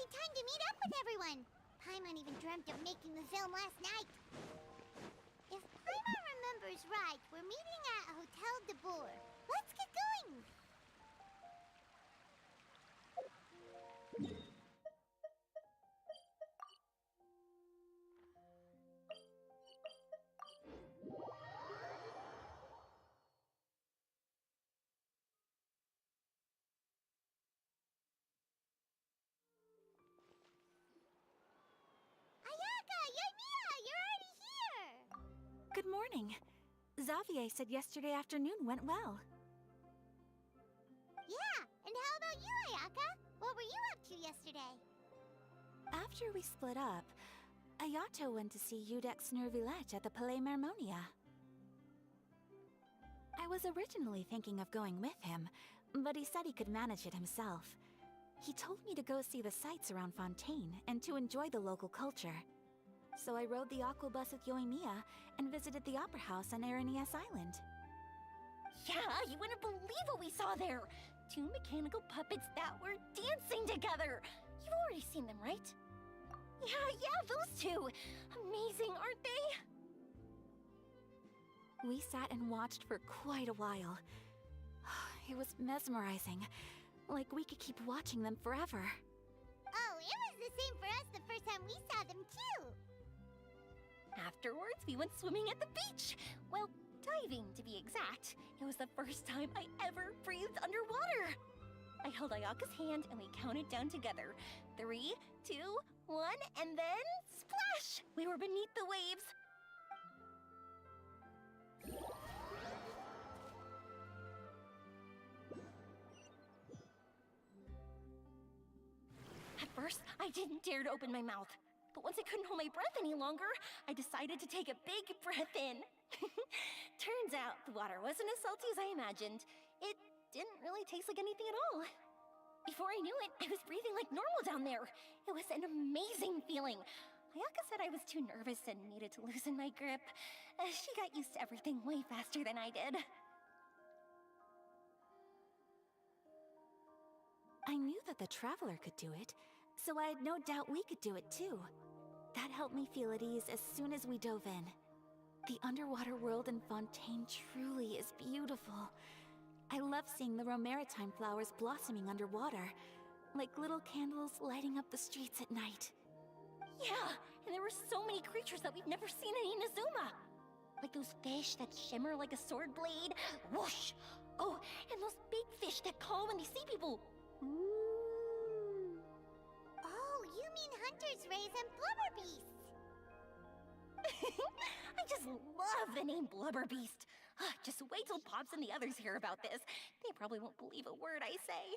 find time to meet up with everyone. Paimon even dreamt of making the film last night. If Paimon remembers right, we're meeting at Hotel de Boer. Let's get going! Good morning. Xavier said yesterday afternoon went well. Yeah, and how about you, Ayaka? What were you up to yesterday? After we split up, Ayato went to see Udex Nervillette at the Palais Marmonia. I was originally thinking of going with him, but he said he could manage it himself. He told me to go see the sights around Fontaine and to enjoy the local culture. So I rode the aqua bus with Yoimiya and visited the Opera House on Aranias Island. Yeah, you wouldn't believe what we saw there! 2 mechanical puppets that were dancing together! You've already seen them, right? Yeah, those two! Amazing, aren't they? We sat and watched for quite a while. It was mesmerizing. Like we could keep watching them forever. Oh, it was the same for us the first time we saw them too! Afterwards, we went swimming at the beach! Well, diving, to be exact. It was the first time I ever breathed underwater! I held Ayaka's hand and we counted down together. 3, 2, 1, and then splash! We were beneath the waves. At first, I didn't dare to open my mouth. But once I couldn't hold my breath any longer, I decided to take a big breath in. Turns out the water wasn't as salty as I imagined. It didn't really taste like anything at all. Before I knew it, I was breathing like normal down there. It was an amazing feeling. Ayaka said I was too nervous and needed to loosen my grip. She got used to everything way faster than I did. I knew that the Traveler could do it, so I had no doubt we could do it too. That helped me feel at ease as soon as we dove in. The underwater world in Fontaine truly is beautiful. I love seeing the romaritime flowers blossoming underwater, like little candles lighting up the streets at night. Yeah, and there were so many creatures that we've never seen in Inazuma. Like those fish that shimmer like a sword blade. Whoosh! Oh, and those big fish that call when they see people. Ooh. Oh, you mean Hunter's Rays and Blubber Beasts. I just love the name Blubber Beast. Just wait till Pops and the others hear about this. They probably won't believe a word I say.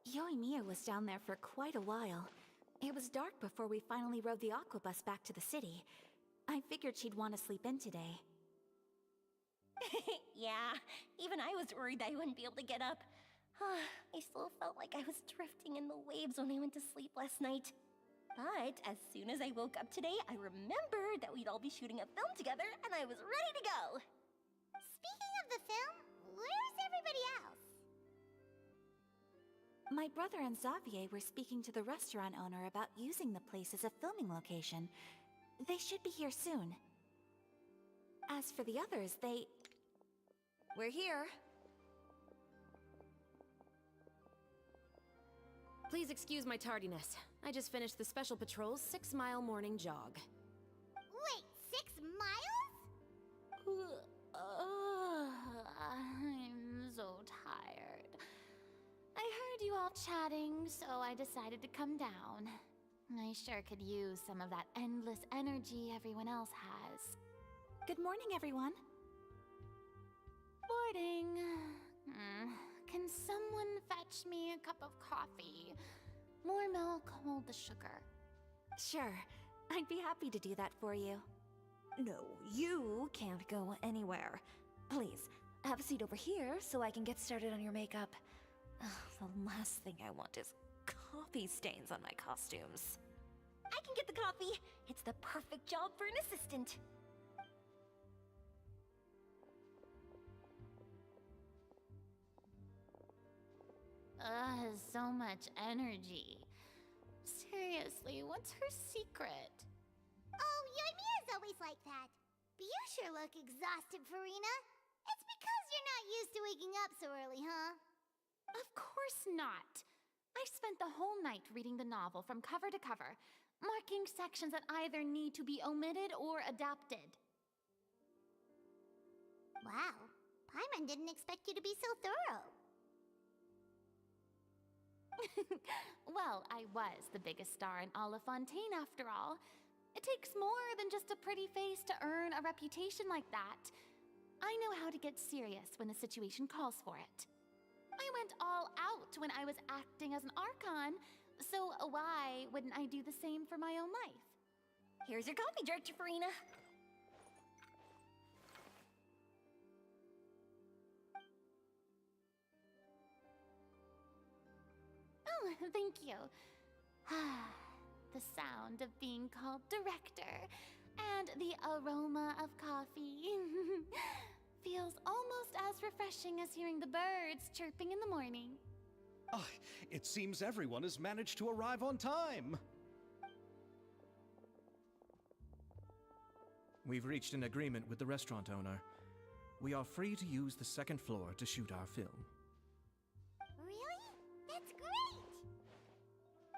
Yoimiya was down there for quite a while. It was dark before we finally rode the aqua bus back to the city. I figured she'd want to sleep in today. Yeah, even I was worried that I wouldn't be able to get up. I still felt like I was drifting in the waves when I went to sleep last night. But as soon as I woke up today, I remembered that we'd all be shooting a film together, and I was ready to go. Speaking of the film, where's everybody else? My brother and Xavier were speaking to the restaurant owner about using the place as a filming location. They should be here soon. As for the others, We're here. Please excuse my tardiness. I just finished the Special Patrol's 6-mile morning jog. Wait, 6 miles? I'm so tired. I heard you all chatting, so I decided to come down. I sure could use some of that endless energy everyone else has. Good morning, everyone. Morning. Can someone fetch me a cup of coffee? More milk, hold the sugar. Sure, I'd be happy to do that for you. No, you can't go anywhere. Please, have a seat over here so I can get started on your makeup. The last thing I want is coffee stains on my costumes. I can get the coffee. It's the perfect job for an assistant. so much energy. Seriously, what's her secret? Oh, Yoimiya's always like that. But you sure look exhausted, Farina. It's because you're not used to waking up so early, huh? Of course not. I spent the whole night reading the novel from cover to cover, marking sections that either need to be omitted or adapted. Wow. Paimon didn't expect you to be so thorough. Well, I was the biggest star in all of Fontaine after all. It takes more than just a pretty face to earn a reputation like that. I know how to get serious when the situation calls for it. I went all out when I was acting as an Archon, so why wouldn't I do the same for my own life? Here's your coffee, Director Farina. Oh, thank you. The sound of being called director and the aroma of coffee feels almost as refreshing as hearing the birds chirping in the morning. Ah, it seems everyone has managed to arrive on time. We've reached an agreement with the restaurant owner. We are free to use the second floor to shoot our film. Really? That's great!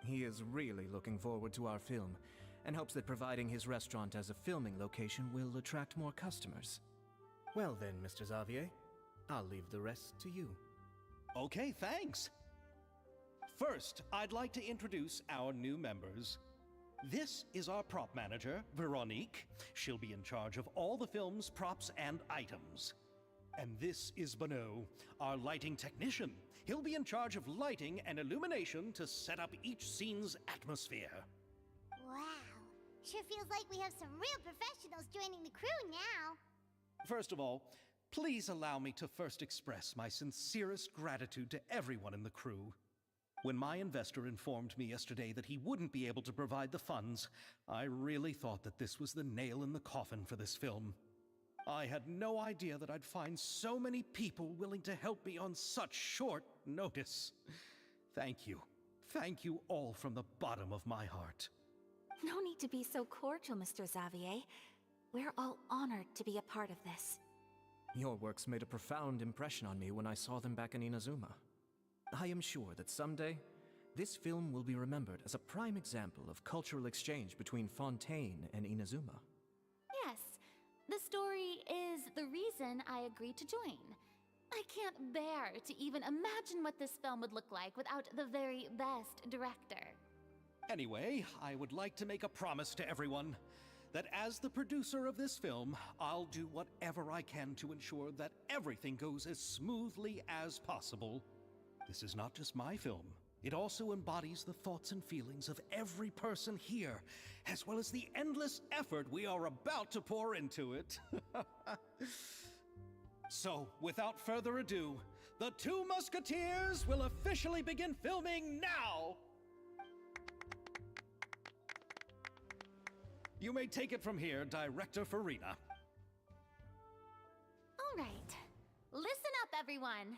He is really looking forward to our film, and hopes that providing his restaurant as a filming location will attract more customers. Well then, Mr. Xavier, I'll leave the rest to you. Okay, thanks. First, I'd like to introduce our new members. This is our prop manager, Veronique. She'll be in charge of all the film's props and items. And this is Bono, our lighting technician. He'll be in charge of lighting and illumination to set up each scene's atmosphere. Wow. Sure feels like we have some real professionals joining the crew now. First of all, please allow me to first express my sincerest gratitude to everyone in the crew. When my investor informed me yesterday that he wouldn't be able to provide the funds, I really thought that this was the nail in the coffin for this film. I had no idea that I'd find so many people willing to help me on such short notice. Thank you. Thank you all from the bottom of my heart. No need to be so cordial, Mr. Xavier. We're all honored to be a part of this. Your works made a profound impression on me when I saw them back in Inazuma. I am sure that someday, this film will be remembered as a prime example of cultural exchange between Fontaine and Inazuma. Yes, the story is the reason I agreed to join. I can't bear to even imagine what this film would look like without the very best director. Anyway, I would like to make a promise to everyone that as the producer of this film, I'll do whatever I can to ensure that everything goes as smoothly as possible. This is not just my film. It also embodies the thoughts and feelings of every person here, as well as the endless effort we are about to pour into it. So, without further ado, the Two Musketeers will officially begin filming now! You may take it from here, Director Farina. All right, listen up, everyone.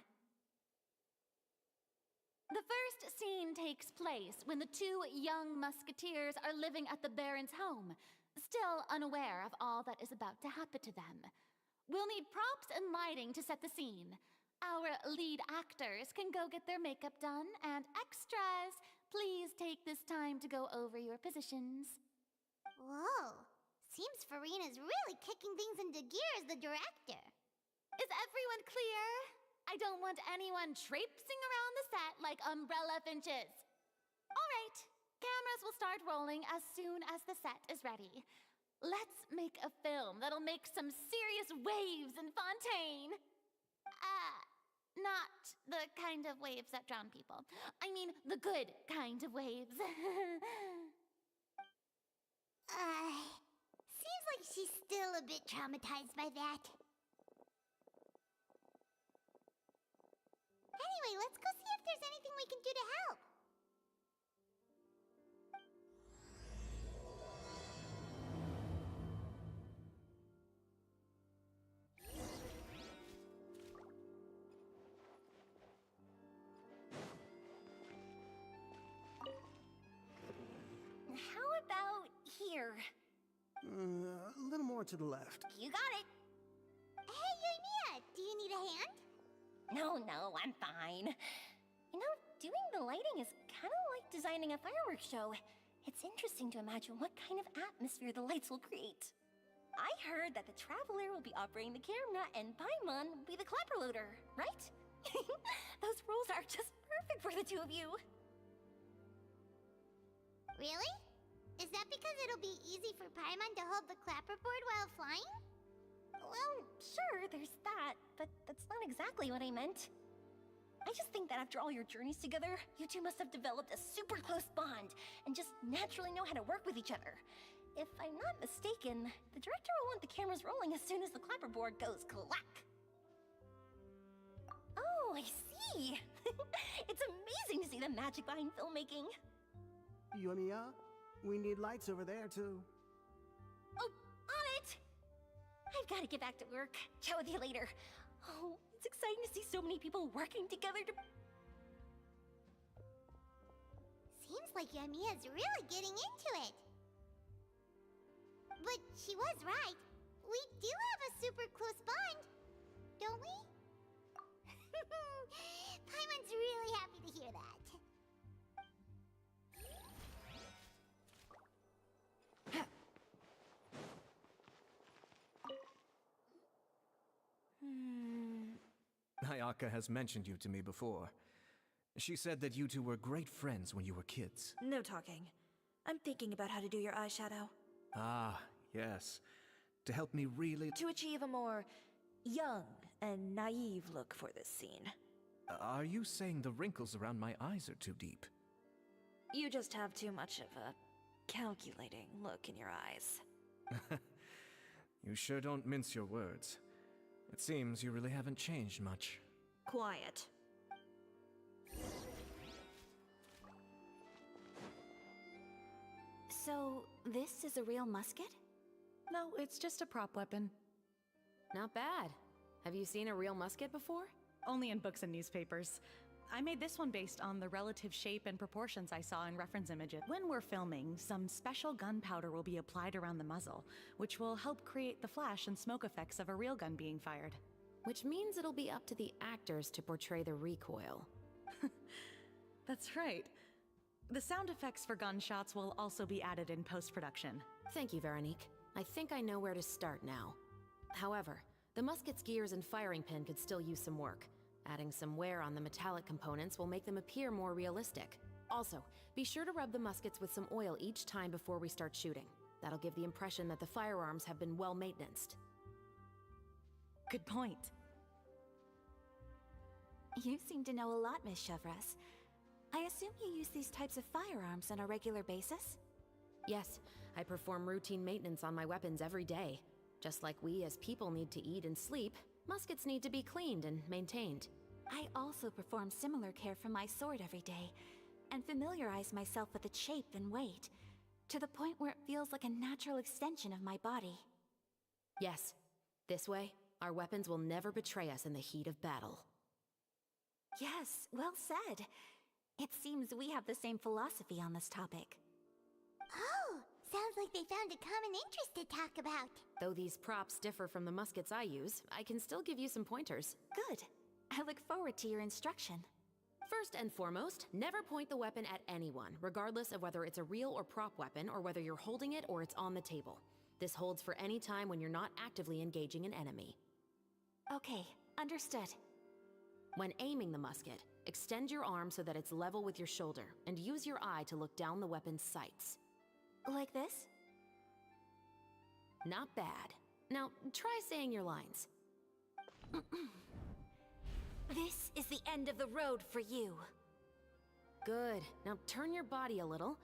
The first scene takes place when the two young musketeers are living at the Baron's home, still unaware of all that is about to happen to them. We'll need props and lighting to set the scene. Our lead actors can go get their makeup done, and extras, please take this time to go over your positions. Whoa. Seems Farina's really kicking things into gear as the director. Is everyone clear? I don't want anyone traipsing around the set like umbrella finches. All right, cameras will start rolling as soon as the set is ready. Let's make a film that'll make some serious waves in Fontaine. Not the kind of waves that drown people. I mean, the good kind of waves. Seems like she's still a bit traumatized by that. Anyway, let's go see if there's anything we can do to help. more to the left. You got it. Hey, Yoimiya, do you need a hand? No, I'm fine. You know, doing the lighting is kind of like designing a fireworks show. It's interesting to imagine what kind of atmosphere the lights will create. I heard that the Traveler will be operating the camera and Paimon will be the clapper loader, right? Those roles are just perfect for the two of you. Really? Is that because it'll be easy for Paimon to hold the clapperboard while flying? Well, sure, there's that, but that's not exactly what I meant. I just think that after all your journeys together, you two must have developed a super close bond and just naturally know how to work with each other. If I'm not mistaken, the director will want the cameras rolling as soon as the clapperboard goes clack. Oh, I see! It's amazing to see the magic behind filmmaking. Yoimiya, we need lights over there too. Oh, on it! I've got to get back to work. Chat with you later. Oh, it's exciting to see so many people working together to... Seems like Yoimiya's really getting into it. But she was right. We do have a super close bond, don't we? Paimon's really happy to hear that. Ayaka has mentioned you to me before. She said that you two were great friends when you were kids. No talking. I'm thinking about how to do your eyeshadow. Ah, yes. To help me really... To achieve a more young and naive look for this scene. Are you saying the wrinkles around my eyes are too deep? You just have too much of a calculating look in your eyes. You sure don't mince your words. It seems you really haven't changed much. Quiet. So, this is a real musket? No, it's just a prop weapon. Not bad. Have you seen a real musket before? Only in books and newspapers. I made this one based on the relative shape and proportions I saw in reference images. When we're filming, some special gunpowder will be applied around the muzzle, which will help create the flash and smoke effects of a real gun being fired. Which means it'll be up to the actors to portray the recoil. That's right. The sound effects for gunshots will also be added in post-production. Thank you, Veronique. I think I know where to start now. However, the musket's gears and firing pin could still use some work. Adding some wear on the metallic components will make them appear more realistic. Also, be sure to rub the muskets with some oil each time before we start shooting. That'll give the impression that the firearms have been well maintained. Good point. You seem to know a lot, Miss Chevres. I assume you use these types of firearms on a regular basis? Yes, I perform routine maintenance on my weapons every day. Just like we as people need to eat and sleep, muskets need to be cleaned and maintained. I also perform similar care for my sword every day, and familiarize myself with its shape and weight, to the point where it feels like a natural extension of my body. Yes, this way, our weapons will never betray us in the heat of battle. Yes, well said. It seems we have the same philosophy on this topic. Oh, sounds like they found a common interest to talk about. Though these props differ from the muskets I use, I can still give you some pointers. Good. I look forward to your instruction. First and foremost, never point the weapon at anyone, regardless of whether it's a real or prop weapon, or whether you're holding it or it's on the table. This holds for any time when you're not actively engaging an enemy. Okay, understood. When aiming the musket, extend your arm so that it's level with your shoulder, and use your eye to look down the weapon's sights. Like this? Not bad. Now, try saying your lines. This is the end of the road for you. Good. Now turn your body a little.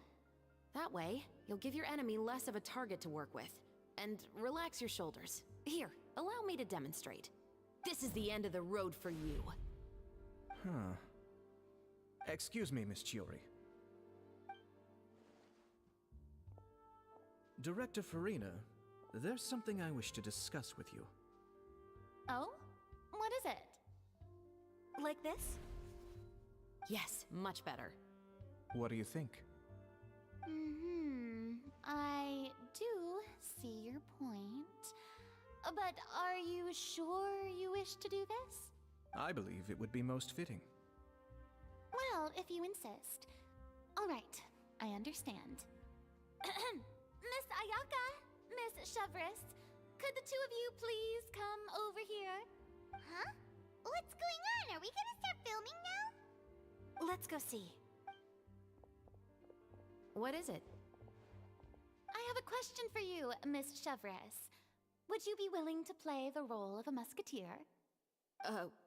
That way, you'll give your enemy less of a target to work with. And relax your shoulders. Here, allow me to demonstrate. This is the end of the road for you. Huh. Excuse me, Miss Chiori. Director Farina, there's something I wish to discuss with you. Oh? What is it? Like this? Yes, much better. What do you think? I do see your point. But are you sure you wish to do this? I believe it would be most fitting. Well, if you insist. All right, I understand. Miss Ayaka, Miss Chevris, could the two of you please come over here? Huh? What's going on? Are we gonna start filming now? Let's go see. What is it? I have a question for you, Miss Chevris. Would you be willing to play the role of a musketeer?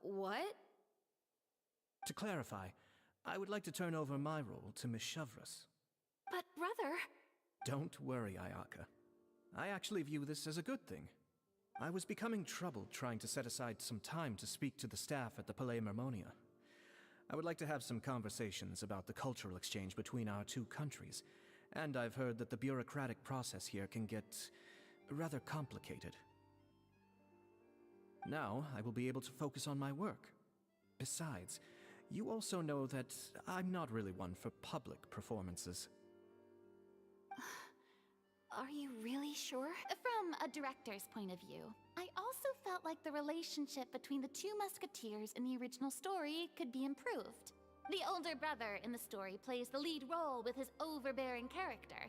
What? To clarify, I would like to turn over my role to Miss Chevris. But brother... Don't worry, Ayaka. I actually view this as a good thing. I was becoming troubled trying to set aside some time to speak to the staff at the Palais Mermonia. I would like to have some conversations about the cultural exchange between our two countries, and I've heard that the bureaucratic process here can get rather complicated. Now, I will be able to focus on my work. Besides, you also know that I'm not really one for public performances. Are you really sure? From a director's point of view, I also felt like the relationship between the two musketeers in the original story could be improved. The older brother in the story plays the lead role with his overbearing character,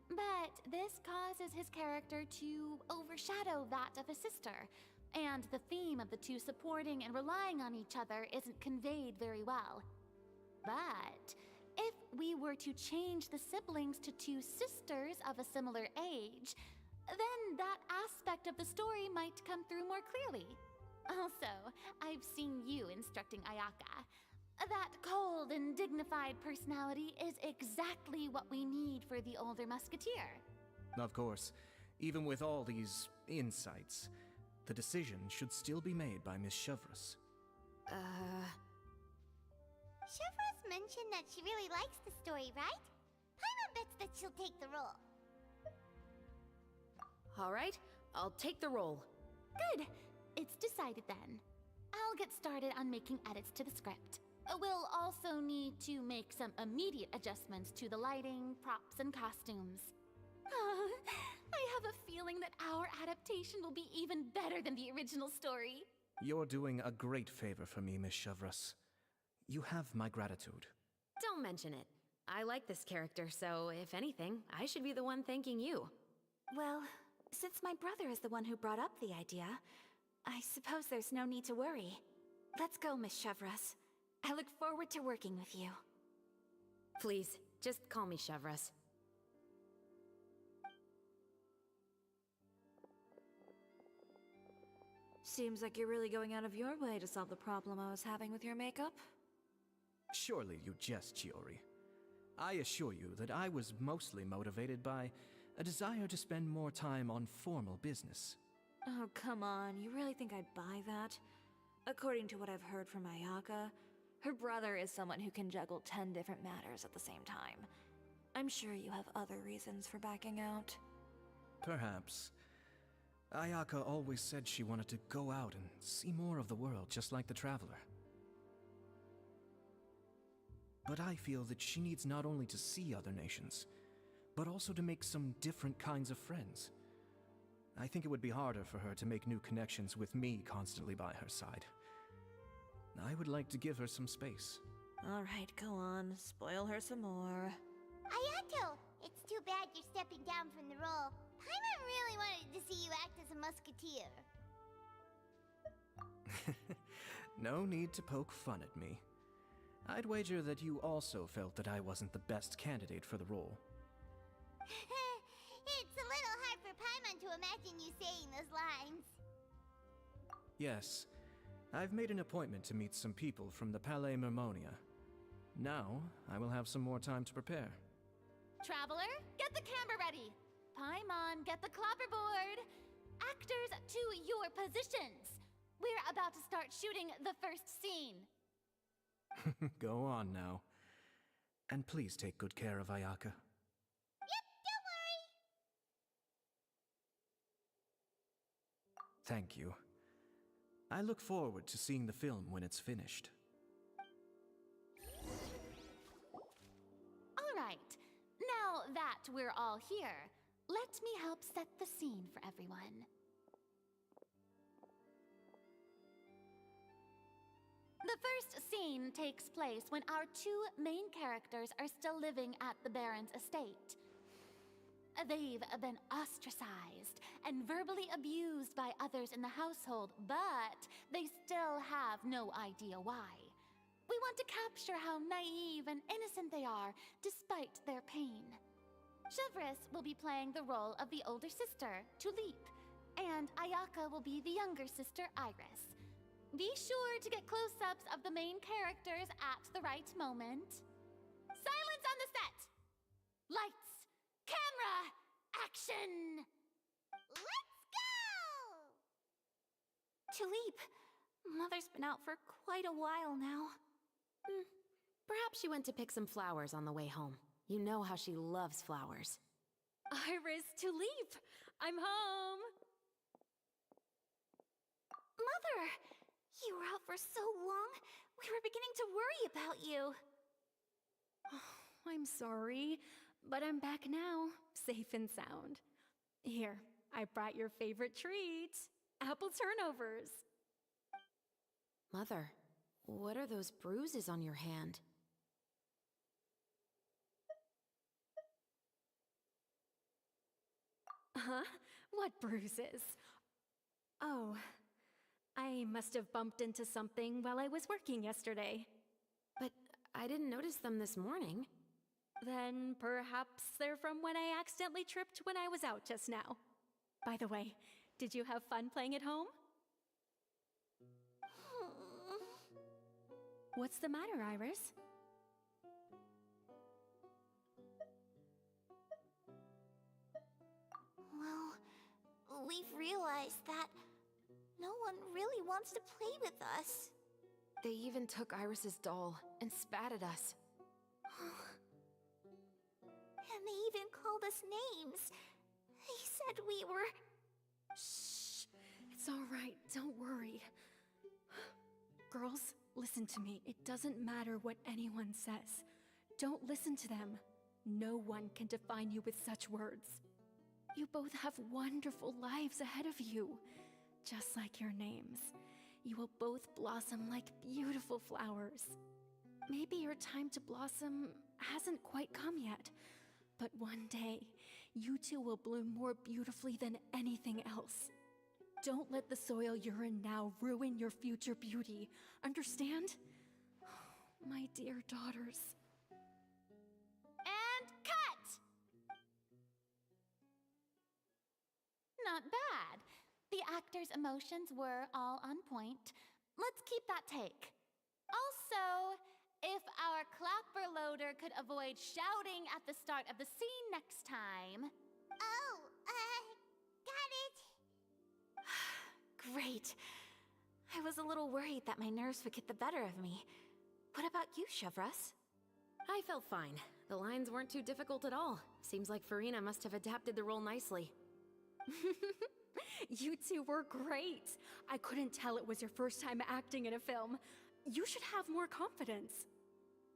but this causes his character to overshadow that of his sister, and the theme of the two supporting and relying on each other isn't conveyed very well. But if we were to change the siblings to two sisters of a similar age, then that aspect of the story might come through more clearly. Also, I've seen you instructing Ayaka. That cold and dignified personality is exactly what we need for the older musketeer. Of course, even with all these insights, the decision should still be made by Miss Chevris. Chevros mentioned that she really likes the story, right? Paimon bets that she'll take the role. All right, I'll take the role. Good. It's decided then. I'll get started on making edits to the script. We'll also need to make some immediate adjustments to the lighting, props, and costumes. I have a feeling that our adaptation will be even better than the original story. You're doing a great favor for me, Miss Chevris. You have my gratitude. Don't mention it. I like this character, so if anything, I should be the one thanking you. Well, since my brother is the one who brought up the idea, I suppose there's no need to worry. Let's go, Miss Chevris. I look forward to working with you. Please, just call me Chevris. Seems like you're really going out of your way to solve the problem I was having with your makeup. Surely you jest, Chiori. I assure you that I was mostly motivated by a desire to spend more time on formal business. Oh, come on. You really think I'd buy that? According to what I've heard from Ayaka, her brother is someone who can juggle 10 different matters at the same time. I'm sure you have other reasons for backing out. Perhaps. Ayaka always said she wanted to go out and see more of the world, just like the Traveler. But I feel that she needs not only to see other nations, but also to make some different kinds of friends. I think it would be harder for her to make new connections with me constantly by her side. I would like to give her some space. All right, go on. Spoil her some more. Ayato, it's too bad you're stepping down from the role. Paimon really wanted to see you act as a musketeer. No need to poke fun at me. I'd wager that you also felt that I wasn't the best candidate for the role. It's a little hard for Paimon to imagine you saying those lines. Yes, I've made an appointment to meet some people from the Palais Mermonia. Now, I will have some more time to prepare. Traveler, get the camera ready. Paimon, get the clapperboard. Actors, to your positions. We're about to start shooting the first scene. Go on now. And please take good care of Ayaka. Yep, don't worry. Thank you. I look forward to seeing the film when it's finished. All right. Now that we're all here, let me help set the scene for everyone. The first scene takes place when our two main characters are still living at the Baron's estate. They've been ostracized and verbally abused by others in the household, but they still have no idea why. We want to capture how naive and innocent they are, despite their pain. Chevres will be playing the role of the older sister, Tulip, and Ayaka will be the younger sister, Iris. Be sure to get close-ups of the main characters at the right moment. Silence on the set! Lights! Camera! Action! Let's go! Tulip, Mother's been out for quite a while now. Perhaps she went to pick some flowers on the way home. You know how she loves flowers. Iris, Tulip, I'm home. Mother! You were out for so long, we were beginning to worry about you. I'm sorry, but I'm back now, safe and sound. Here, I brought your favorite treat, apple turnovers. Mother, what are those bruises on your hand? Huh? What bruises? Oh, I must have bumped into something while I was working yesterday. But I didn't notice them this morning. Then perhaps they're from when I accidentally tripped when I was out just now. By the way, did you have fun playing at home? What's the matter, Iris? Well, we've realized that no one really wants to play with us. They even took Iris's doll and spat at us. And they even called us names. They said we were... Shh! It's all right, don't worry. Girls, listen to me. It doesn't matter what anyone says. Don't listen to them. No one can define you with such words. You both have wonderful lives ahead of you. Just like your names. You will both blossom like beautiful flowers. Maybe your time to blossom hasn't quite come yet, but one day, you two will bloom more beautifully than anything else. Don't let the soil you're in now ruin your future beauty. Understand? My dear daughters. And cut! Not bad. The actors' emotions were all on point. Let's keep that take. Also, if our clapper loader could avoid shouting at the start of the scene next time. Oh, got it. Great. I was a little worried that my nerves would get the better of me. What about you, Chevres? I felt fine. The lines weren't too difficult at all. Seems like Farina must have adapted the role nicely. You two were great. I couldn't tell it was your first time acting in a film. You should have more confidence.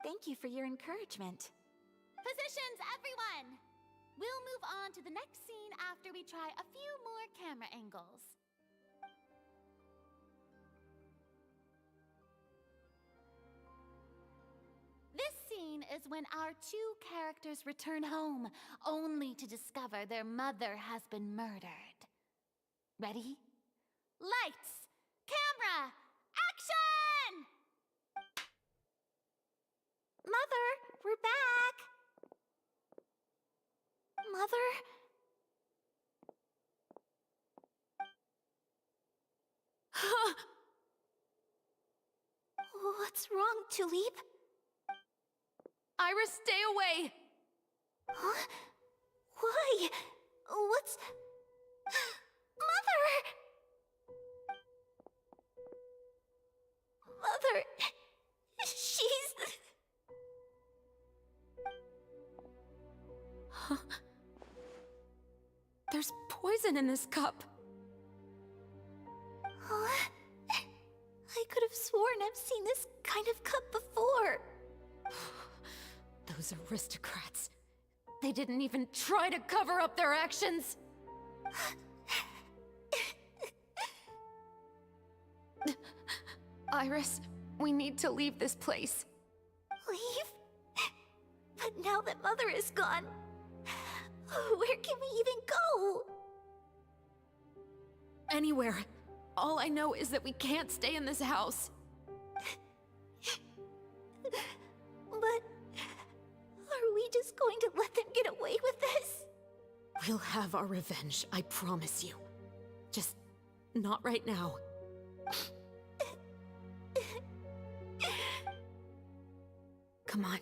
Thank you for your encouragement. Positions, everyone! We'll move on to the next scene after we try a few more camera angles. This scene is when our two characters return home, only to discover their mother has been murdered. Ready? Lights! Camera! Action! Mother, we're back! Mother? What's wrong, Tulip? Iris, stay away! Huh? Why? What's... Mother! Mother... She's... Huh? There's poison in this cup. Huh? I could have sworn I've seen this kind of cup before. Those aristocrats. They didn't even try to cover up their actions. Iris, We need to leave this place. Leave? But now that Mother is gone, where can we even go? Anywhere. All I know is that we can't stay in this house. But are we just going to let them get away with this? We'll have our revenge, I promise you. Just not right now. Come on,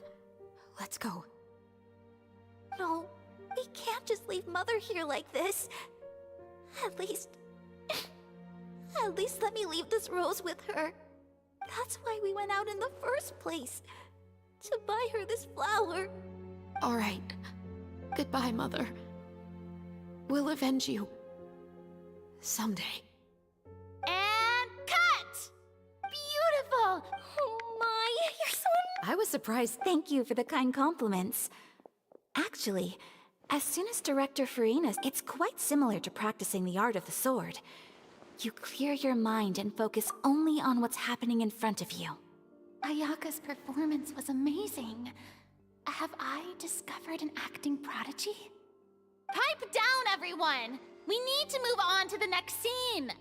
let's go. No, we can't just leave Mother here like this. At least let me leave this rose with her. That's why we went out in the first place. To buy her this flower. All right. Goodbye, Mother. We'll avenge you. Someday. And cut! Beautiful! Oh my, you're so... I was surprised. Thank you for the kind compliments. Actually, as soon as Director Farina's, it's quite similar to practicing the art of the sword. You clear your mind and focus only on what's happening in front of you. Ayaka's performance was amazing. Have I discovered an acting prodigy? Pipe down, everyone! We need to move on to the next scene!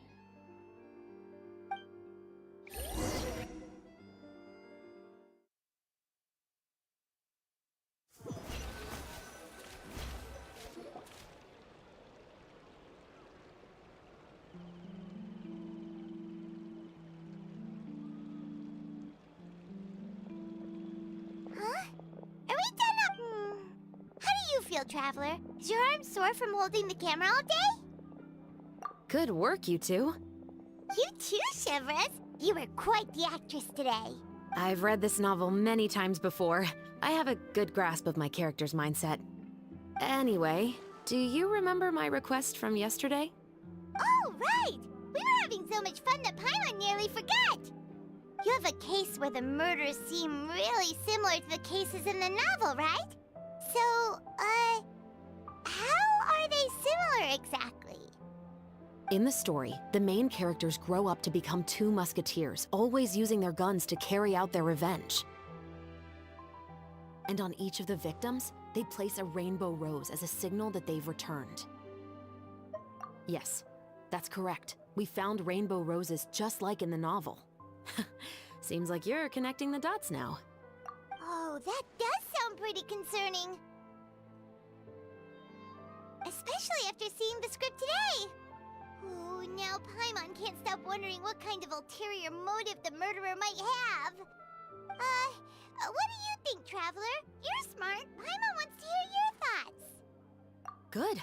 Traveler. Is your arm sore from holding the camera all day? Good work, you two. You too, Shivers. You were quite the actress today. I've read this novel many times before. I have a good grasp of my character's mindset. Anyway, do you remember my request from yesterday? Oh, right! We were having so much fun that Paimon nearly forgot! You have a case where the murders seem really similar to the cases in the novel, right? So, how are they similar exactly? In the story, the main characters grow up to become two musketeers, always using their guns to carry out their revenge. And on each of the victims, they place a rainbow rose as a signal that they've returned. Yes, that's correct. We found rainbow roses just like in the novel. Seems like you're connecting the dots now. Oh, that does sound pretty concerning. Especially after seeing the script today. Ooh, now Paimon can't stop wondering what kind of ulterior motive the murderer might have. What do you think, Traveler? You're smart. Paimon wants to hear your thoughts. Good.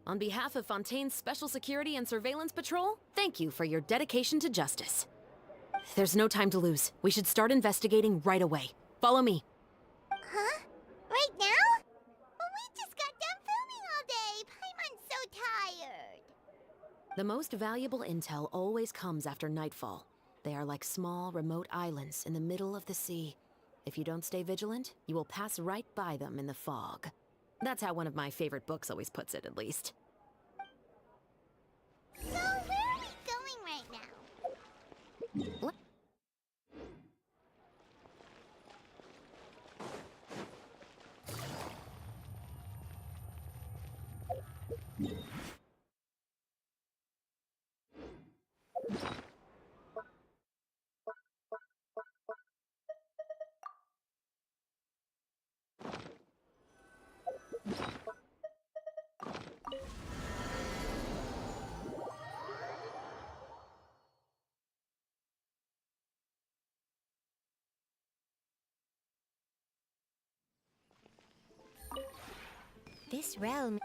On behalf of Fontaine's Special Security and Surveillance Patrol, thank you for your dedication to justice. There's no time to lose. We should start investigating right away. Follow me. Huh? Right now? Well, we just got done filming all day. Paimon's so tired. The most valuable intel always comes after nightfall. They are like small, remote islands in the middle of the sea. If you don't stay vigilant, you will pass right by them in the fog. That's how one of my favorite books always puts it, at least. So, where are we going right now? This realm...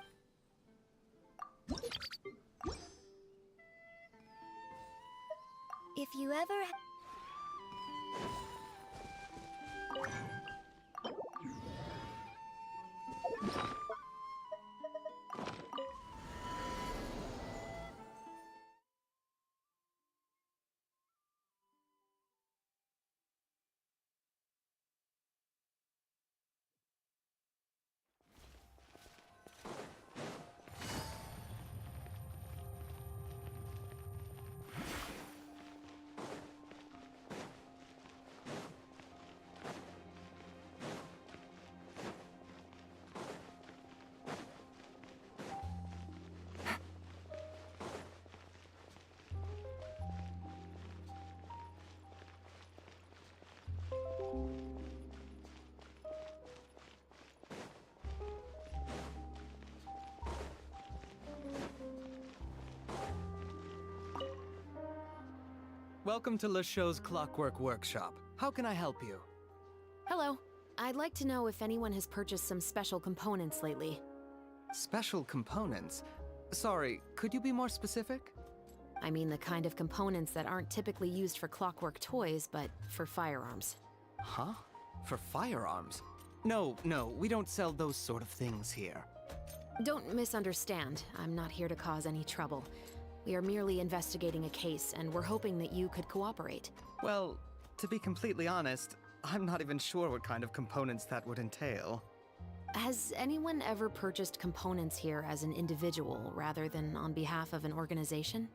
If you ever... Welcome to Le Show's Clockwork Workshop. How can I help you? Hello. I'd like to know if anyone has purchased some special components lately. Special components? Sorry, could you be more specific? I mean the kind of components that aren't typically used for clockwork toys, but for firearms. Huh? For firearms? No, we don't sell those sort of things here. Don't misunderstand. I'm not here to cause any trouble. We are merely investigating a case, and we're hoping that you could cooperate. Well, to be completely honest, I'm not even sure what kind of components that would entail. Has anyone ever purchased components here as an individual rather than on behalf of an organization?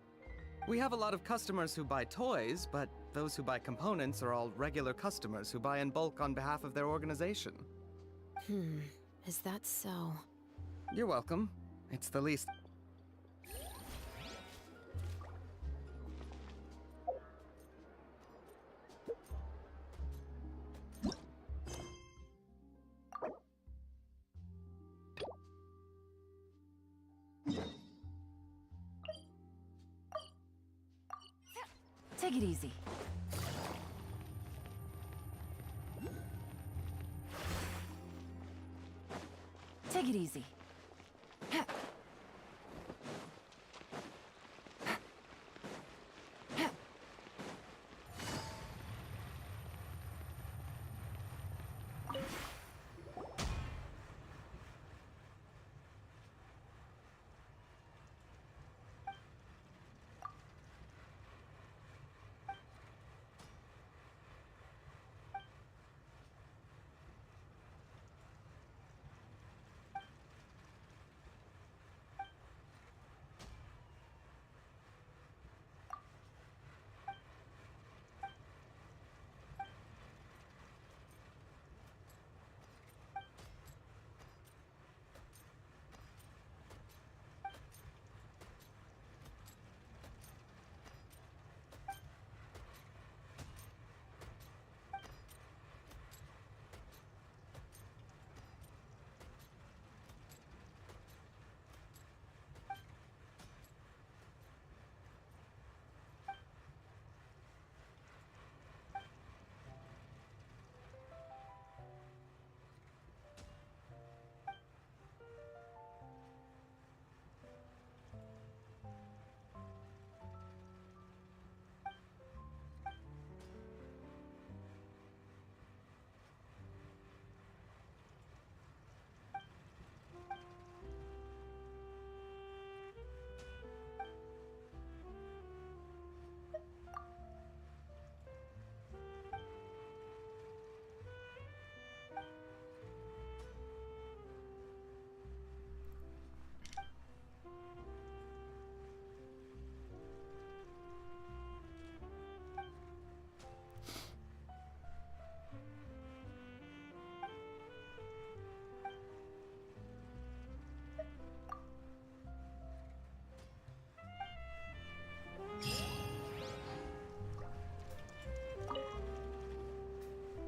We have a lot of customers who buy toys, but those who buy components are all regular customers who buy in bulk on behalf of their organization. Is that so? You're welcome. It's the least... Take it easy. Take it easy.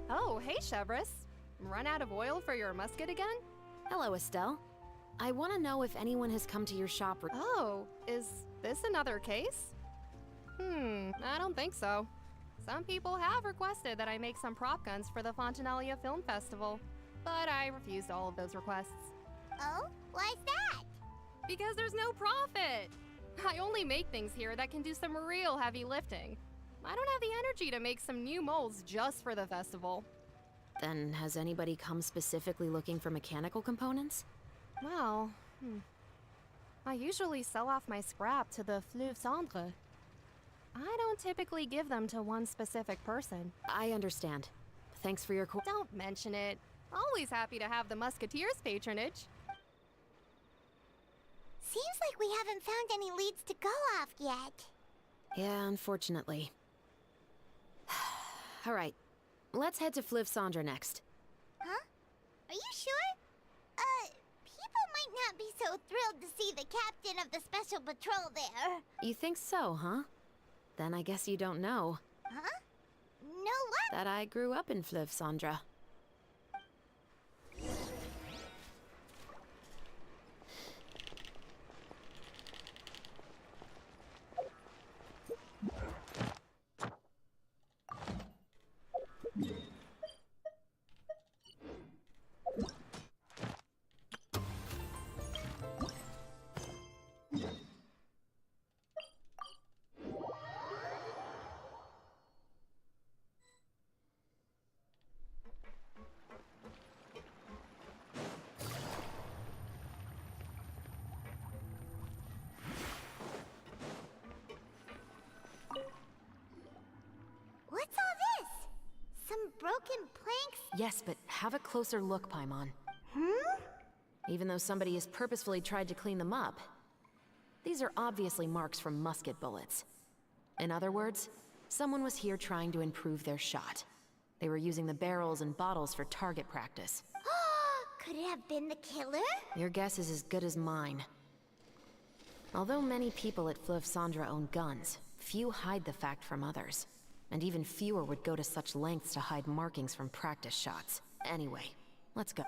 Oh, hey, Chevris. Run out of oil for your musket again? Hello, Estelle. I want to know if anyone has come to your shop. Oh, is this another case? I don't think so. Some people have requested that I make some prop guns for the Fontanalia Film Festival, but I refused all of those requests. Oh? Why's that? Because there's no profit! I only make things here that can do some real heavy lifting. I don't have the energy to make some new molds just for the festival. Then has anybody come specifically looking for mechanical components? Well, I usually sell off my scrap to the Fleuve Cendre. I don't typically give them to one specific person. I understand. Thanks for your Don't mention it. Always happy to have the Musketeers' patronage. Seems like we haven't found any leads to go off yet. Yeah, unfortunately. All right, let's head to Fleuve Cendre next. Huh? Are you sure? People might not be so thrilled to see the captain of the special patrol there. You think so, huh? Then I guess you don't know. Huh? No what? That I grew up in Fleuve Cendre. Yes, but have a closer look, Paimon. Hmm? Even though somebody has purposefully tried to clean them up, these are obviously marks from musket bullets. In other words, someone was here trying to improve their shot. They were using the barrels and bottles for target practice. Could it have been the killer? Your guess is as good as mine. Although many people at Fleuve Cendre own guns, few hide the fact from others. And even fewer would go to such lengths to hide markings from practice shots. Anyway, let's go.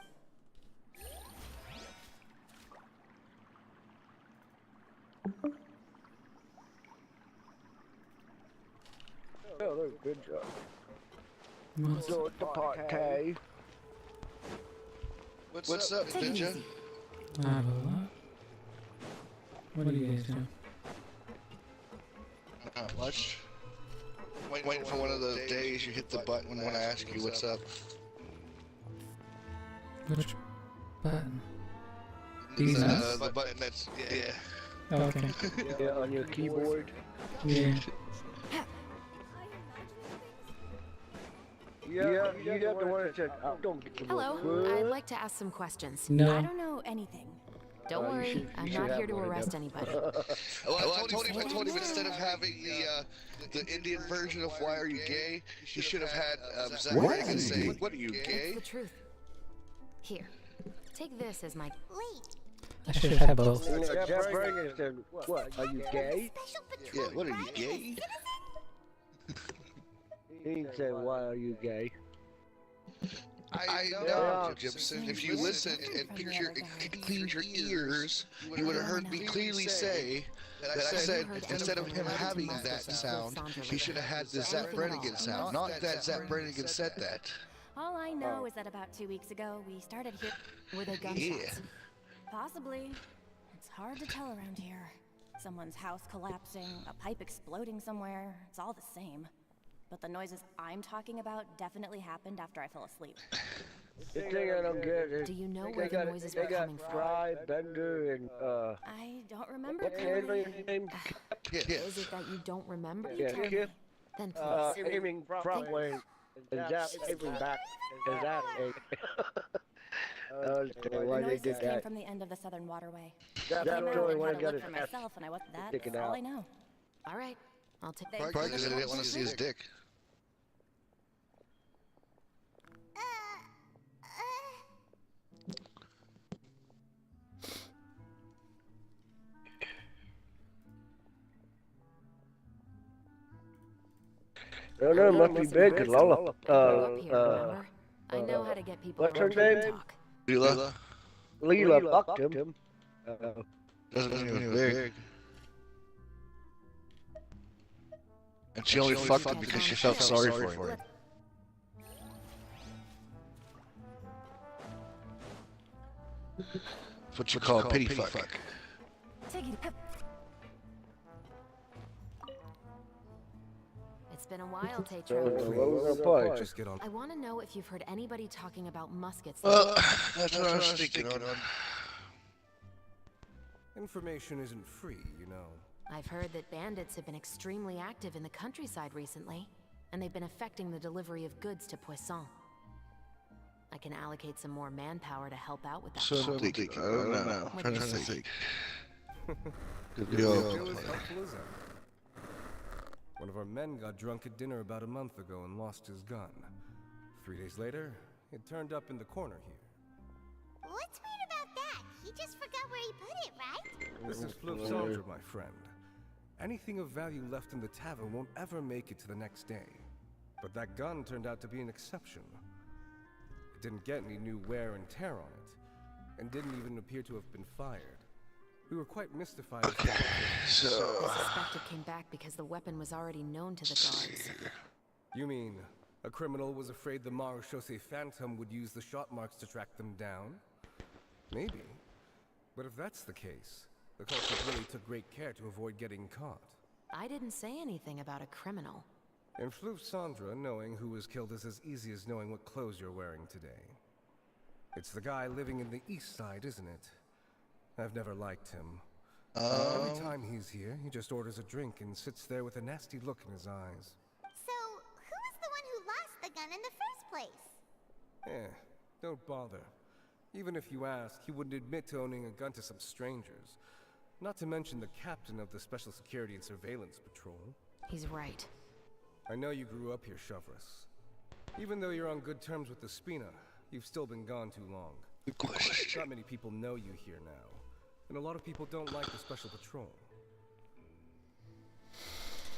Oh, good job. What's So the party. What's up, Ninja? What are you guys doing? Not much. Waiting for one of those days you hit the button when I ask you what's up. Which button? The button that's, yeah. Okay. Yeah, on your keyboard. Yeah. Yeah, you got the one that said, don't get the Hello, I'd like to ask some questions. No. I don't know anything. Don't worry, I'm not here to arrest anybody. Well, I told him instead of having the Indian version of Why Are You Gay, you should have had Zach Brannigan say, What are you, gay? It's the truth. Here, take this as my... Wait. I should have had both. Jeff Brannigan said, what, are you gay? Yeah, what are you, gay? He said, why are you gay? I know, Jimson. If you listened and cleaned your ears, you would have heard me clearly say that I said instead of him having that sound, he should have had the Zach Brannigan sound. Not that Zach Brannigan said that. All I know is that about 2 weeks ago, we started hearing... Were they gunshots? Yeah. Possibly. It's hard to tell around here. Someone's house collapsing, a pipe exploding somewhere, it's all the same. But the noises I'm talking about definitely happened after I fell asleep. The thing I don't get is... Do you know where the noises were coming from? Fry, Bender, and, I don't remember what's clearly. his name? Is it that you don't remember? Yeah, Kip. Then please. Aiming front way, and Zap aiming back, and Zap aiming. The why they noises did came that. from the end of the Southern Waterway. That's I came the out only and one had that a got look his for ass myself, and that's sticking all out. I know. All right, I'll take... Probably because I didn't want to see his dick. No, it must be big, cause Lola, Grew up here, remember? I know how to get people what's her to rotate and name? talk. Leela fucked him. doesn't mean he was big. And she only fucked him because she felt sorry for him. That's what you call a pity fuck. It's been a while, So, Tetro. what was the point? Just get on. I want to know if you've heard anybody talking about muskets. Well, that's what I was thinking on. Information isn't free, you know. I've heard that bandits have been extremely active in the countryside recently, and they've been affecting the delivery of goods to Poisson. I can allocate some more manpower to help out with that. So I'm thinking, I don't know. I'm trying to think. Could be all- Feel as helpful as ever. One of our men got drunk at dinner about a month ago and lost his gun. 3 days later, it turned up in the corner here. What's weird about that? He just forgot where he put it, right? This is Fleuve Cendre, my friend. Anything of value left in the tavern won't ever make it to the next day. But that gun turned out to be an exception. It didn't get any new wear and tear on it, and didn't even appear to have been fired. We were quite mystified. Okay, so... I suspect it came back because the weapon was already known to the guards. You mean, a criminal was afraid the Marechaussee Phantom would use the shot marks to track them down? Maybe. But if that's the case, the culprit really took great care to avoid getting caught. I didn't say anything about a criminal. In Fleuve Cendre, knowing who was killed is as easy as knowing what clothes you're wearing today. It's the guy living in the east side, isn't it? I've never liked him. Every time he's here, he just orders a drink and sits there with a nasty look in his eyes. So, who was the one who lost the gun in the first place? Don't bother. Even if you asked, he wouldn't admit to owning a gun to some strangers. Not to mention the captain of the Special Security and Surveillance Patrol. He's right. I know you grew up here, Shovris. Even though you're on good terms with the Spina, you've still been gone too long. Good question. Not many people know you here now, and a lot of people don't like the Special Patrol.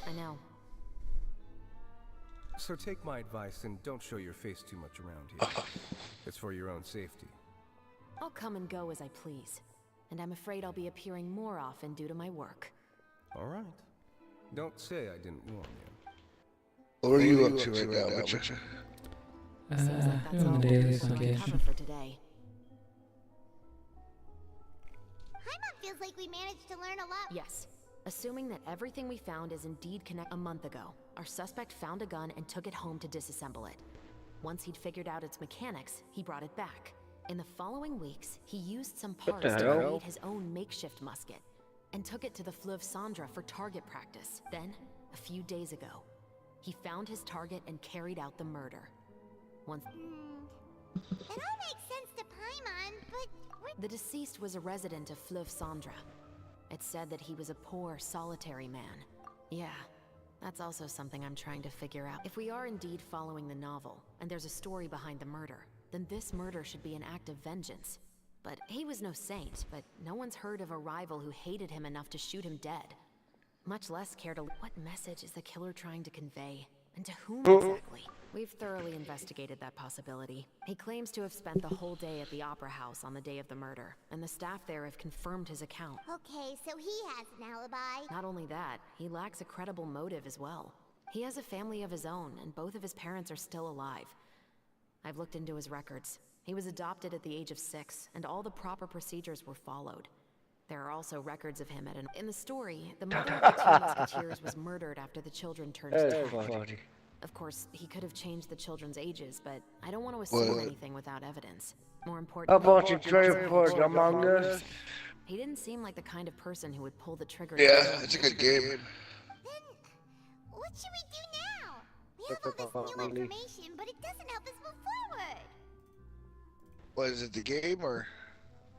I know. So take my advice and don't show your face too much around here. It's for your own safety. I'll come and go as I please. And I'm afraid I'll be appearing more often due to my work. All right. Don't say I didn't warn you. What are you up to right now, Witcher? Seems like that's doing all the we'll dailies on cover Genshin. for today. Paimon feels like we managed to learn a lot. Yes. Assuming that everything we found is indeed connected. A month ago, our suspect found a gun and took it home to disassemble it. Once he'd figured out its mechanics, he brought it back. In the following weeks, he used some parts to create his own makeshift musket and took it to the Fleuve Sandra for target practice. Then, a few days ago, he found his target and carried out the murder. Once It all makes sense to Paimon, but the deceased was a resident of Fleuve Sandra. It said that he was a poor, solitary man. Yeah, that's also something I'm trying to figure out. If we are indeed following the novel, and there's a story behind the murder, then this murder should be an act of vengeance. But he was no saint, but no one's heard of a rival who hated him enough to shoot him dead. Much less care to... What message is the killer trying to convey? And to whom exactly? We've thoroughly investigated that possibility. He claims to have spent the whole day at the Opera House on the day of the murder, and the staff there have confirmed his account. okay, so he has an alibi. Not only that, he lacks a credible motive as well. He has a family of his own, and both of his parents are still alive. I've looked into his records. He was adopted at the age of 6, and all the proper procedures were followed. There are also records of him at an... In the story, the mother of the 2 musketeers was murdered after the children turned 10. Of course, he could have changed the children's ages, but I don't want to assume anything without evidence. More importantly, Among Us? he didn't seem like the kind of person who would pull the trigger. Yeah, it's a good game. Then, what should we do now? We have all this new information, but it doesn't help us move forward. What is it, the game or?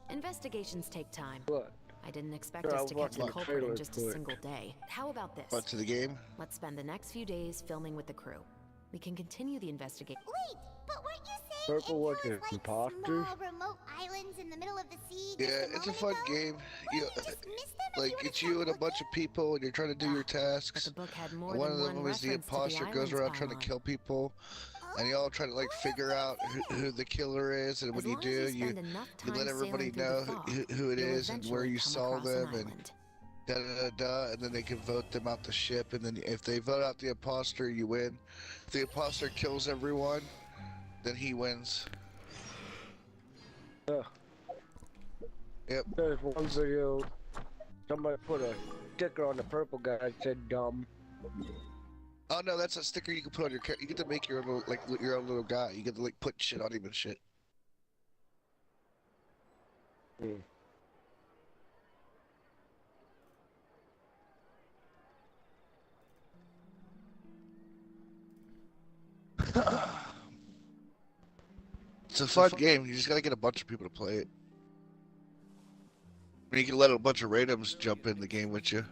Investigations take time. What? I didn't expect Sure, us to I'll catch the watch my culprit in trailer just a for it. single day. How about this? What, to the game? Let's spend the next few days filming with the crew. We can continue the investigation. Wait, but weren't you saying Purple it what, was like imposters? small remote islands in the middle of the sea? Yeah, it's a fun game. You, like, it's you and a bunch of people, and you're trying to do your tasks. The book had more And one than of them one is the reference to imposter, goes islands around trying to Paimon. kill people. And you all try to, like, figure out who the killer is, and when As you long do, as you you spend enough let time everybody sailing through know the fog, who it you'll is and where eventually you come saw across an them, and island. da-da-da-da, and then they can vote them out the ship, and then if they vote out the imposter, you win. If the imposter kills everyone, then he wins. Yep. There's one video, somebody put a sticker on the purple guy that said dumb. Oh no, that's a sticker you can put on your character. You get to make your own little, like, your own little guy. You get to, like, put shit on him and shit. It's a fun game. You just gotta get a bunch of people to play it. You can let a bunch of randoms jump in the game with you.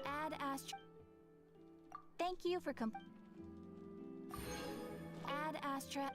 Add Astra. Thank you for Add Astra.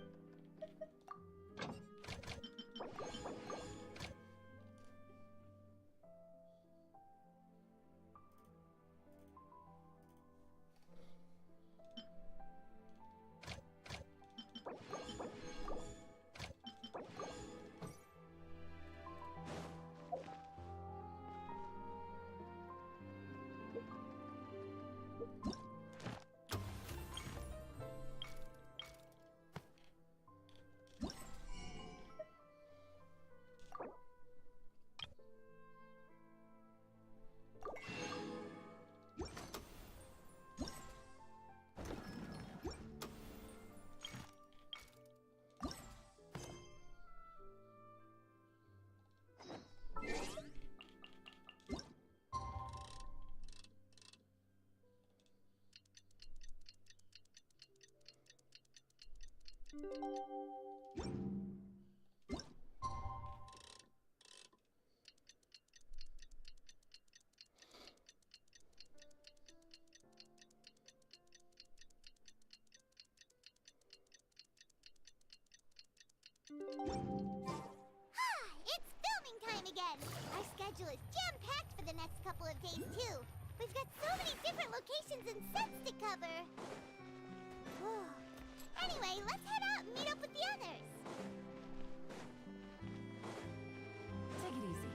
It's filming time again! Our schedule is jam-packed for the next couple of days, too. We've got so many different locations and sets to cover. Whew. Anyway, let's head out and meet up with the others. Take it easy.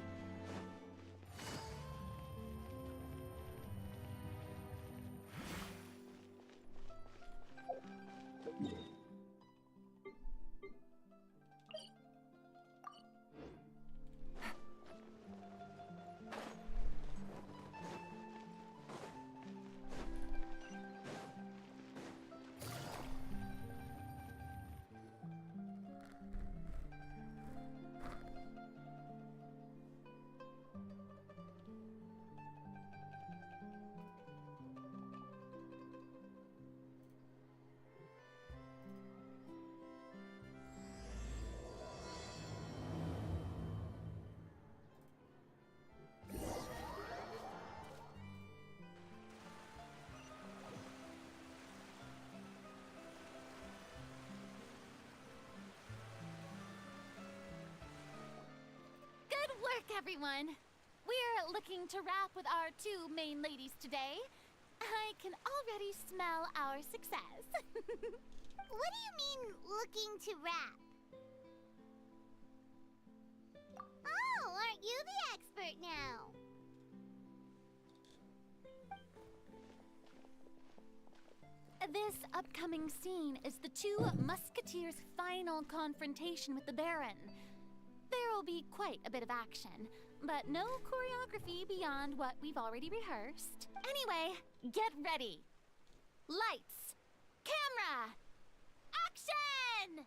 Good work, everyone! We're looking to wrap with our two main ladies today. I can already smell our success. What do you mean, looking to wrap? Oh, aren't you the expert now? This upcoming scene is the two musketeers' final confrontation with the Baron. There will be quite a bit of action, but no choreography beyond what we've already rehearsed. Anyway, get ready. Lights, camera, action!